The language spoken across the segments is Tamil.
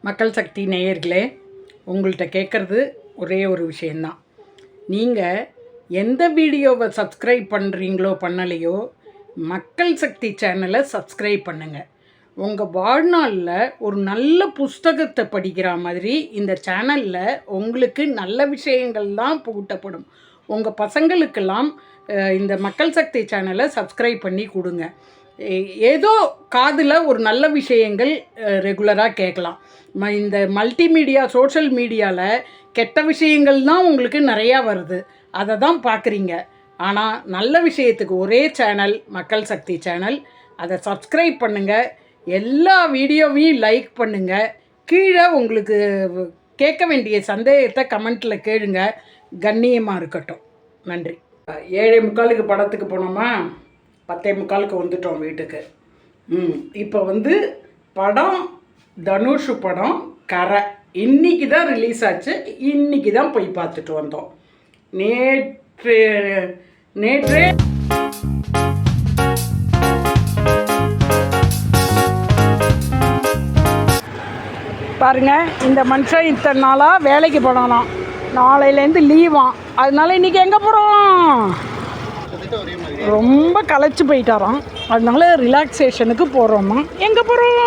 மக்கள் சக்தி நேயர்களே, உங்கள்கிட்ட கேட்குறது ஒரே ஒரு விஷயந்தான். நீங்கள் எந்த வீடியோவை சப்ஸ்கிரைப் பண்ணுறீங்களோ பண்ணலையோ, மக்கள் சக்தி சேனலை சப்ஸ்கிரைப் பண்ணுங்கள். உங்கள் வாழ்நாளில் ஒரு நல்ல புஸ்தகத்தை படிக்கிற மாதிரி இந்த சேனலில் உங்களுக்கு நல்ல விஷயங்கள் தான் புகுட்டப்படும். உங்கள் பசங்களுக்கெல்லாம் இந்த மக்கள் சக்தி சேனலை சப்ஸ்கிரைப் பண்ணி கொடுங்க. ஏதோ காதில் ஒரு நல்ல விஷயங்கள் ரெகுலராக கேட்கலாம். இந்த மல்டிமீடியா சோஷியல் மீடியாவில் கெட்ட விஷயங்கள் தான் உங்களுக்கு நிறையா வருது, அதை தான் பார்க்குறீங்க. ஆனால் நல்ல விஷயத்துக்கு ஒரே சேனல் மக்கள் சக்தி சேனல். அதை சப்ஸ்கிரைப் பண்ணுங்கள், எல்லா வீடியோவையும் லைக் பண்ணுங்கள். கீழே உங்களுக்கு கேட்க வேண்டிய சந்தேகத்தை கமெண்ட்டில் கேளுங்க, கண்ணியமாக இருக்கட்டும். நன்றி. 7:45 படத்துக்கு போனோமா, 10:45 வந்துட்டோம் வீட்டுக்கு. இப்போ படம் தனுஷ் படம் கரை இன்றைக்கி தான் ரிலீஸ் ஆச்சு. இன்றைக்கி தான் போய் பார்த்துட்டு வந்தோம். நேற்றே பாருங்கள், இந்த மனுஷன் இத்தனை நாளாக வேலைக்கு போனாலாம், நாளையிலேருந்து லீவாம். அதனால இன்றைக்கி எங்கே போகிறோம்? ரொம்ப களைச்சி போயிட்டாராம், அதனால ரிலாக்ஸேஷனுக்கு போகிறோமா. எங்கே போகிறோம்?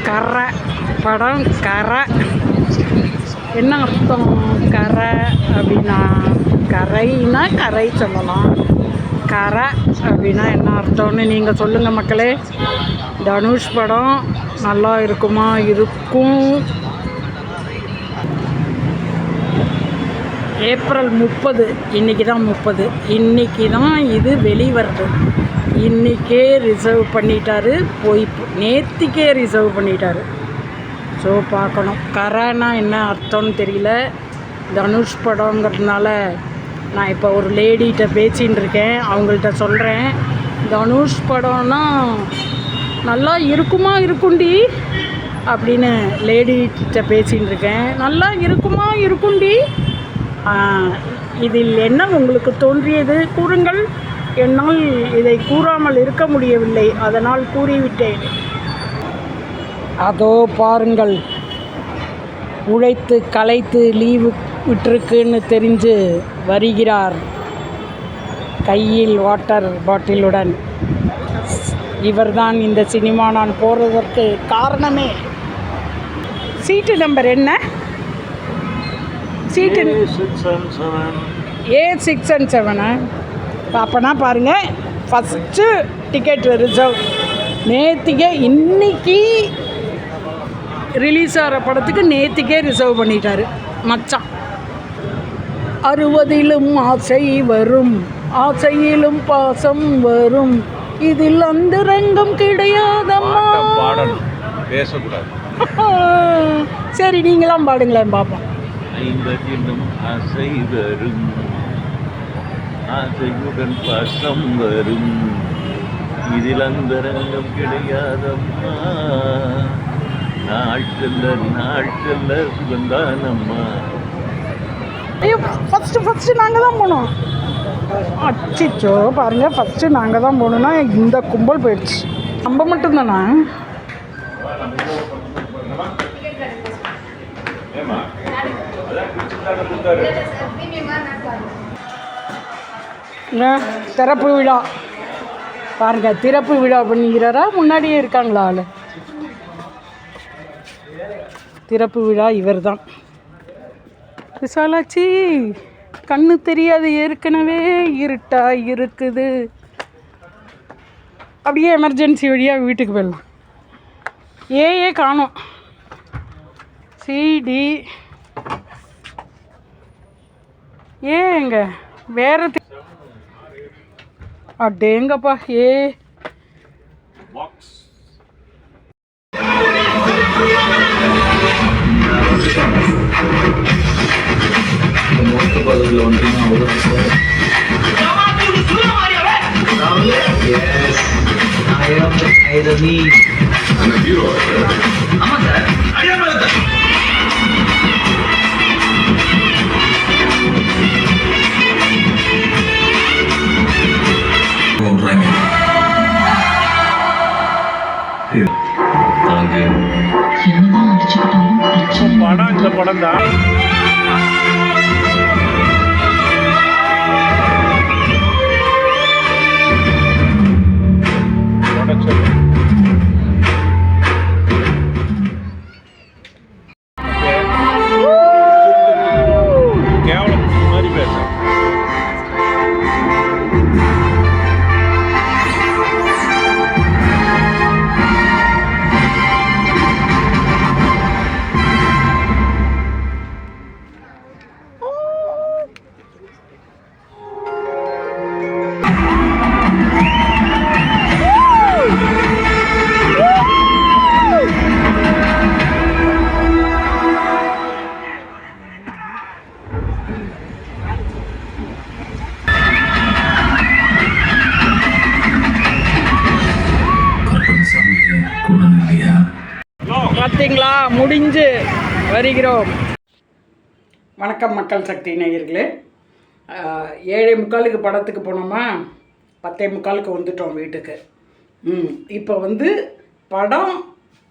கரை படம் கரை என்ன அர்த்தம்? கரை அப்படின்னா கரைனா கரை சொல்லலாம். கரை அப்படின்னா என்ன அர்த்தம்னு நீங்கள் சொல்லுங்கள் மக்களே. தனுஷ் படம் நல்லா இருக்குமா? இருக்கும். ஏப்ரல் 30, இன்றைக்கி தான் 30, இன்றைக்கி தான் இது வெளிவருது. இன்றைக்கே ரிசர்வ் பண்ணிட்டாரு, போய் நேற்றுக்கே ரிசர்வ் பண்ணிட்டாரு. ஸோ பார்க்கணும். கரைனா என்ன அர்த்தம்னு தெரியல. தனுஷ் படங்கிறதுனால நான் இப்போ ஒரு லேடிகிட்ட பேசின்னு இருக்கேன், அவங்கள்ட்ட சொல்கிறேன், தனுஷ் படம்னா நல்லா இருக்குமா இருக்குண்டி அப்படின்னு லேடிகிட்ட பேசின்னு இருக்கேன். நல்லா இருக்குமா இருக்குண்டி, இதில் என்ன உங்களுக்கு தோன்றியது கூறுங்கள். என்னால் இதை கூறாமல் இருக்க முடியவில்லை, அதனால் கூறிவிட்டேன். அதோ பாருங்கள், உழைத்து களைத்து லீவு விட்டுருக்குன்னு தெரிஞ்சு வருகிறார், கையில் வாட்டர் பாட்டிலுடன். இவர்தான் இந்த சினிமா நான் போகிறதற்கு காரணமே. சீட்டு நம்பர் என்ன? சீட்டு A6 and 7. அப்போனா பாருங்கள், ஃபஸ்ட்டு டிக்கெட் ரிசர்வ். நேற்றுக்கே இன்றைக்கி ரிலீஸ் ஆகிற படத்துக்கு நேற்றுக்கே ரிசர்வ் பண்ணிட்டார் மச்சான். 60லும் ஆசை வரும், ஆசையிலும் பாசம் வரும், இதில் அந்த ரங்கம் கிடையாதம்மா. பேசக்கூடாது. சரி, நீங்களாம் பாடுங்களேன் பாப்பா. 50லும் ஆசை வரும், ஆசையுடன் பாசம் வரும், இதில் அந்த ரங்கம் கிடையாதம்மா. நாள் செல்ல சுகந்தானம்மா. ஐயோ, ஃபஸ்ட்டு நாங்கள் தான் போனோம். அச்சிச்சோ, பாருங்கள், ஃபஸ்ட்டு நாங்கள் தான் போகணுன்னா இந்த கும்பல் போயிடுச்சு. நம்ம மட்டும்தானா? திறப்பு விழா பாருங்கள், திறப்பு விழா பண்ணிக்கிறாரா? முன்னாடியே இருக்காங்களா ஆள்? திறப்பு விழா இவர் தான். விசாலாச்சி, கண்ணு தெரியாது, ஏற்கனவே இருட்டா இருக்குது. அப்படியே எமர்ஜென்சி வழியாக வீட்டுக்கு போயிடலாம். ஏ காணோம். சிடி ஏங்க வேற அடேங்கப்பா ஏ பாக்ஸ் படம் இந்த படம் தான் கேவலம் மாதிரி பேச பார்த்தீங்களா முடிஞ்சு வருகிறோம். வணக்கம் மக்கள் சக்தி நேயர்களே. 7:45 படத்துக்கு போனோமா, 10:45 வந்துட்டோம் வீட்டுக்கு. இப்போ வந்து படம்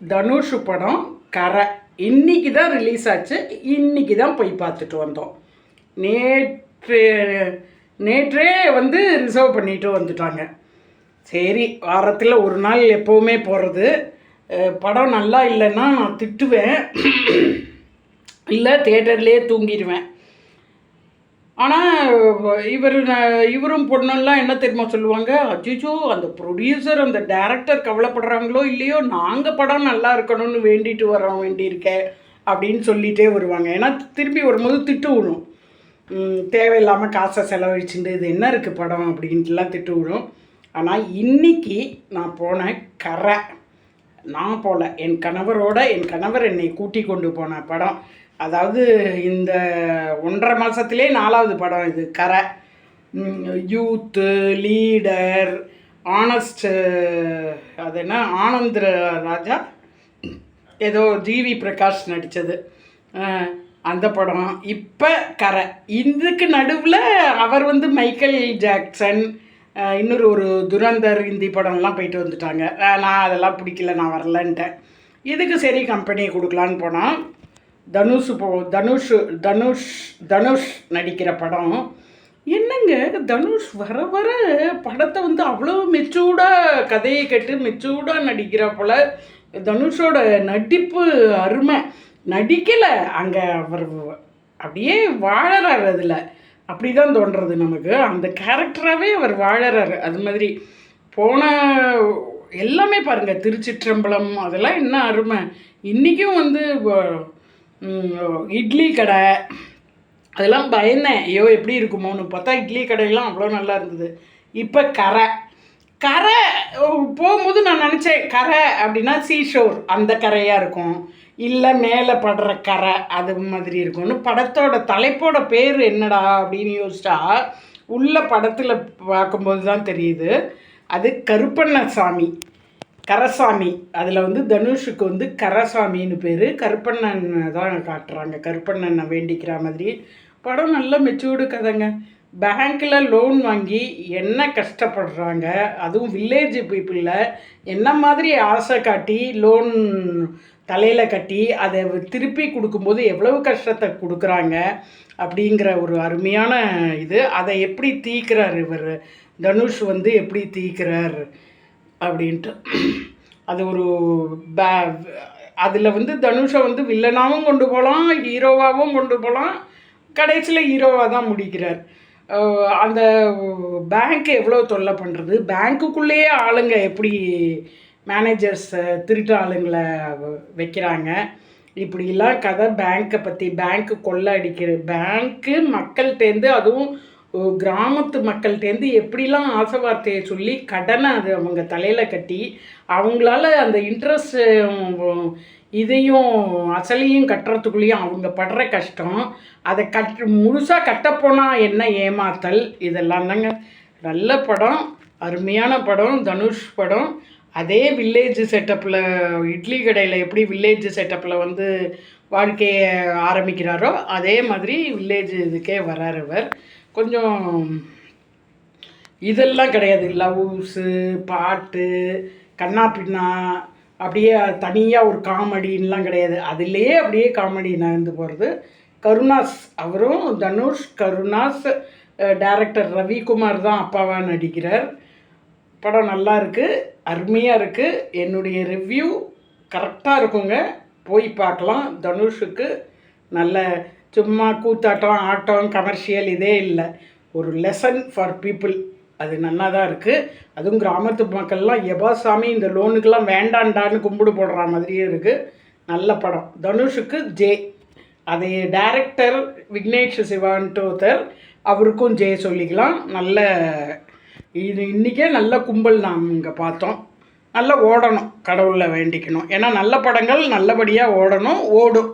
தனுஷ் படம் கரை இன்றைக்கி தான் ரிலீஸ் ஆச்சு. இன்றைக்கி தான் போய் பார்த்துட்டு வந்தோம். நேற்றே வந்து ரிசர்வ் பண்ணிட்டு வந்துட்டாங்க. சரி, வாரத்தில் ஒரு நாள் எப்போவுமே போகிறது. படம் நல்லா இல்லைன்னா நான் திட்டுவேன், இல்லை தியேட்டர்லேயே தூங்கிடுவேன். ஆனால் இவரும் பொண்ணெல்லாம் என்ன தெரியுமா சொல்லுவாங்க, அஜிஜோ அந்த ப்ரொடியூசர் அந்த டைரக்டர் கவலைப்படுறாங்களோ இல்லையோ, நாங்கள் படம் நல்லா இருக்கணும்னு வேண்டிட்டு வேண்டியிருக்கேன் அப்படின்னு சொல்லிகிட்டே வருவாங்க. ஏன்னா திருப்பி வரும்போது திட்டு விடும், தேவையில்லாமல் காசை செலவழிச்சுட்டு இது என்ன இருக்குது படம் அப்படின்ட்டுலாம் திட்டு விடும். ஆனால் இன்றைக்கி நான் போனேன் கரை. நான் போகல, என் கணவர் என்னை கூட்டி கொண்டு போன படம். அதாவது இந்த 1.5 மாதத்துலேயே 4வது படம் இது கரை. யூத்து லீடர் ஆனஸ்ட், அது என்ன ஆனந்த் ராஜா ஏதோ ஜிவி பிரகாஷ் நடித்தது அந்த படம். இப்போ கரை. இதுக்கு நடுவில் அவர் வந்து மைக்கேல் ஜாக்சன், இன்னொரு ஒரு துரந்தர் ஹிந்தி படம்லாம் போயிட்டு வந்துட்டாங்க. நான் அதெல்லாம் பிடிக்கல, நான் வரலன்ட்டேன். இதுக்கு சரி கம்பெனி கொடுக்கலான்னு போனால் தனுஷ் நடிக்கிற படம். என்னங்க தனுஷ் வர வர படத்தை வந்து அவ்வளோ மெச்சூர்டாக கதையை கேட்டு மெச்சூர்டாக நடிக்கிற போல். தனுஷோட நடிப்பு அருமை. நடிக்கலை அங்கே, அவர் அப்படியே வாழறார் அதில். அப்படி தான் தோன்றுறது நமக்கு. அந்த கேரக்டராகவே அவர் வாழறாரு. அது மாதிரி போன எல்லாமே பாருங்கள், திருச்சிற்றம்பலம் அதெல்லாம் என்ன அருமை. இன்றைக்கும் வந்து இட்லி கடை அதெல்லாம் பயந்தேன், ஐயோ எப்படி இருக்குமோன்னு. பார்த்தா இட்லி கடையெல்லாம் அவ்வளோ நல்லா இருந்தது. இப்போ கரை போகும்போது நான் நினச்சேன், கரை அப்படின்னா சீஷோர் அந்த கரையாக இருக்கும், இல்லை மேலே படுற கரை அது மாதிரி இருக்கும்னு. படத்தோட தலைப்போட பேர் என்னடா அப்படின்னு யோசிச்சா உள்ள படத்தில் பார்க்கும்போது தான் தெரியுது, அது கருப்பண்ணசாமி கரசாமி. அதில் வந்து தனுஷுக்கு வந்து கரசாமின்னு பேர். கருப்பண்ணன் தான் காட்டுறாங்க, கருப்பண்ணனை வேண்டிக்கிற மாதிரி. படம் நல்ல மெச்சூர்டு கதைங்க. பேங்க்கில் லோன் வாங்கி என்ன கஷ்டப்படுறாங்க, அதுவும் வில்லேஜ் பீப்புளில் என்ன மாதிரி ஆசை காட்டி லோன் தலையில் கட்டி அதை திருப்பி கொடுக்கும்போது எவ்வளவு கஷ்டத்தை கொடுக்குறாங்க அப்படிங்கிற ஒரு அருமையான இது. அதை எப்படி தீர்க்கிறார் இவர் தனுஷ் வந்து எப்படி தீர்க்கிறார் அப்படின்ட்டு. அது ஒரு அதில் வந்து தனுஷை வந்து வில்லனாகவும் கொண்டு போகலாம், ஹீரோவாகவும் கொண்டு போகலாம். கடைசியில் ஹீரோவாக தான் முடிக்கிறார். அந்த பேங்க்கு எவ்வளோ தொல்லை பண்ணுறது, பேங்க்குள்ளேயே ஆளுங்க எப்படி மேனேஜர்ஸ் திருட்டு ஆளுங்களை வைக்கிறாங்க. இப்படிலாம் கதை பேங்க்கை பற்றி. பேங்க்கு கொள்ளை அடிக்கிறது, பேங்க்கு மக்கள்கிட்டேருந்து, அதுவும் கிராமத்து மக்கள்கிட்டேருந்து எப்படிலாம் ஆசை வார்த்தையை சொல்லி கடனை அது அவங்க தலையில் கட்டி அவங்களால அந்த இன்ட்ரெஸ்ட் இதையும் அசலையும் கட்டுறதுக்குள்ளேயும் அவங்க படுற கஷ்டம், அதை முழுசாக கட்டப்போனால் என்ன ஏமாத்தல், இதெல்லாம் தாங்க. நல்ல படம், அருமையான படம், தனுஷ் படம். அதே வில்லேஜ் செட்டப்பில், இட்லி கடையில் எப்படி வில்லேஜ் செட்டப்பில் வந்து வாழ்க்கையை ஆரம்பிக்கிறாரோ அதே மாதிரி வில்லேஜ் இதுக்கே வரார் அவர். கொஞ்சம் இதெல்லாம் கிடையாது, லவ்ஸு, பாட்டு, கண்ணா பின்னா, அப்படியே தனியாக ஒரு காமெடின்லாம் கிடையாது. அதுலேயே அப்படியே காமெடி நகர்ந்து போகிறது. கருணாஸ் அவரும், தனுஷ், கருணாஸ், டைரக்டர் ரவிக்குமார் தான் அப்பாவாக நடிக்கிறார். படம் நல்லா இருக்குது, அருமையாக இருக்குது. என்னுடைய ரிவ்யூ கரெக்டாக இருக்குங்க, போய் பார்க்கலாம். தனுஷுக்கு நல்ல சும்மா கூத்தாட்டம், ஆட்டம், கமர்ஷியல் இதே இல்லை, ஒரு லெசன் ஃபார் பீப்புள். அது நல்லா தான் இருக்குது. அதுவும் கிராமத்து மக்கள்லாம் எபா சாமி இந்த லோனுக்கெல்லாம் வேண்டாண்டான்னு கும்பிடு போடுற மாதிரியே இருக்குது. நல்ல படம். தனுஷுக்கு ஜே. அதை டைரக்டர் விக்னேஷ் சிவான்ட்டு ஒருத்தர், அவருக்கும் ஜே சொல்லிக்கலாம். நல்ல இது இன்றைக்கே நல்ல கும்பல் நாம் இங்கே பார்த்தோம். நல்லா ஓடணும், கடவுளில் வேண்டிக்கணும். ஏன்னா நல்ல படங்கள் நல்லபடியாக ஓடணும், ஓடும்.